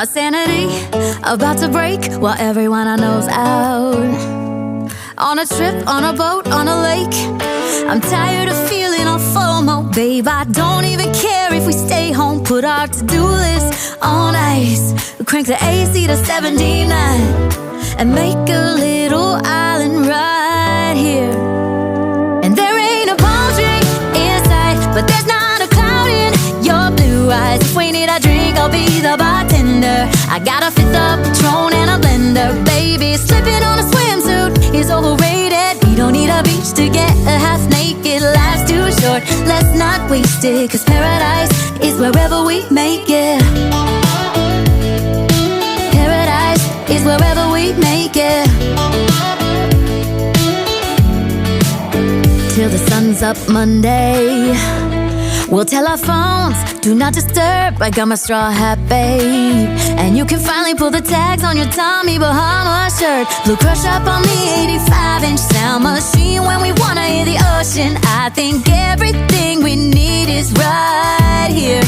My sanity about to break while everyone I know's out. On a trip, on a boat, on a lake. I'm tired of feeling all FOMO, babe. I don't even care if we stay home. Put our to-do list on ice. Crank the AC to 79 and make a little island right here. And there ain't a palm tree in sight, but there's not a cloud in your blue eyes. If we need a drink, I'll be the bartender. I got a fifth of Patron and a blender. Baby, slipping on a swimsuit is overrated. We don't need a beach to get a half naked. Life's too short, let's not waste it. Cause paradise is wherever we make it. Paradise is wherever we make it. Till the sun's up Monday, we'll tell our phones, do not disturb. I got my straw hat, babe. And you can finally pull the tags on your Tommy Bahama shirt. Blue crush up on the 85-inch sound machine. When we wanna hear the ocean, I think everything we need is right here.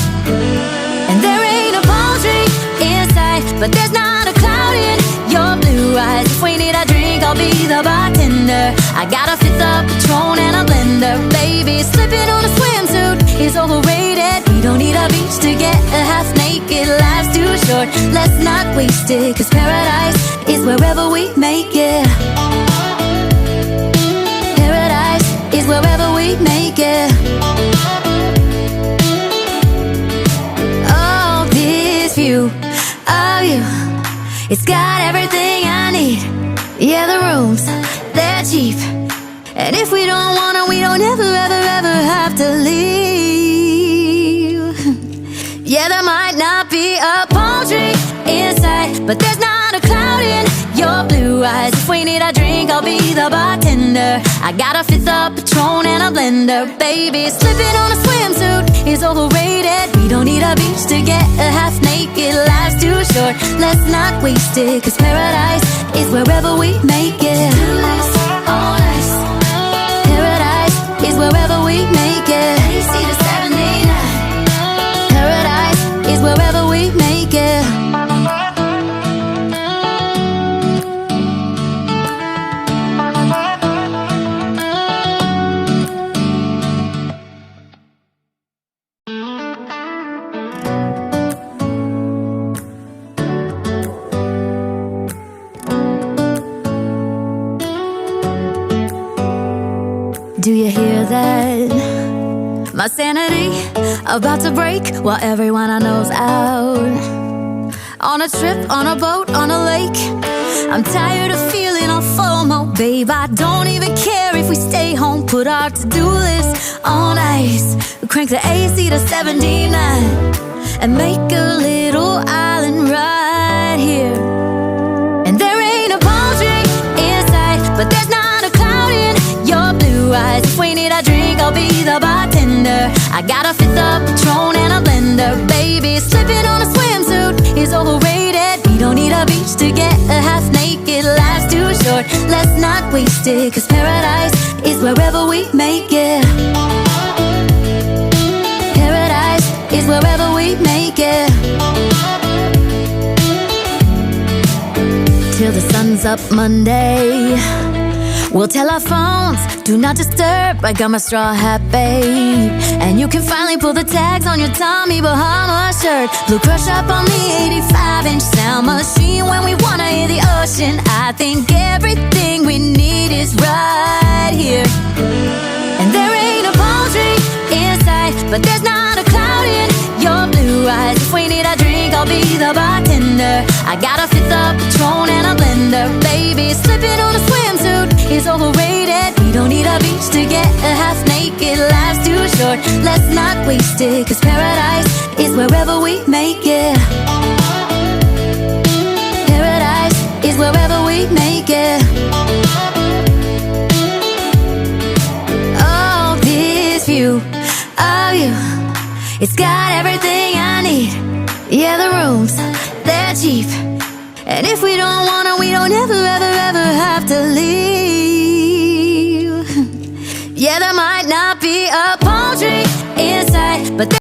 And there ain't a palm tree in sight, but there's not a cloud in your blue eyes. If we need a drink, I'll be the bartender. I got a fifth of Patron and a blender. Baby, slipping on a swimsuit is overrated. We don't need a beach to get a half naked. Life's too short, let's not waste it. Cause paradise is wherever we make it. Paradise is wherever we make it. Oh, this view of you, it's got everything I need. Yeah, the rooms, they're cheap. And if we don't wanna, we don't ever, ever, ever have to leave. Yeah, there might not be a palm tree in sight, but there's not a cloud in your blue eyes. If we need a drink, I'll be the bartender. I got a fifth of Patron and a blender. Baby, slipping on a swimsuit is overrated. We don't need a beach to get a half naked. Life's too short, let's not waste it. Cause paradise is wherever we make it. On ice. Paradise is wherever we make it. AC to 79. Paradise is wherever we make it. Do you hear that? My sanity about to break while everyone I know's out. On a trip, on a boat, on a lake. I'm tired of feeling all FOMO, babe. I don't even care if we stay home. Put our to-do list on ice. Crank the AC to 79 and make a little island right here. And there ain't a palm tree in sight, but there's not a cloud in your blue eyes. If we need a drink, I'll be the bartender. I got a fifth of Patron and a blender. Baby, slipping on a swimsuit is overrated. We don't need a beach to get a half naked. Life's too short, let's not waste it. Cause paradise is wherever we make it. Paradise is wherever we make it. Till the sun's up Monday, we'll tell our phones, do not disturb. I got my straw hat, babe. And you can finally pull the tags on your Tommy Bahama shirt. Blue crush up on the 85-inch sound machine. When we wanna hear the ocean, I think everything we need is right here. And there ain't a palm tree in sight, but there's not a cloud in your blue eyes. If we need a drink, I'll be the bartender. I got a fifth of Patron and a blender. Baby, slipping on a swimsuit is overrated. We don't need a beach to get a half naked. Life's too short, let's not waste it. Cause paradise is wherever we make it. Paradise is wherever we make it. Oh, this view of you, it's got everything I need. Yeah, the rooms, they're cheap. And if we don't wanna, we don't ever,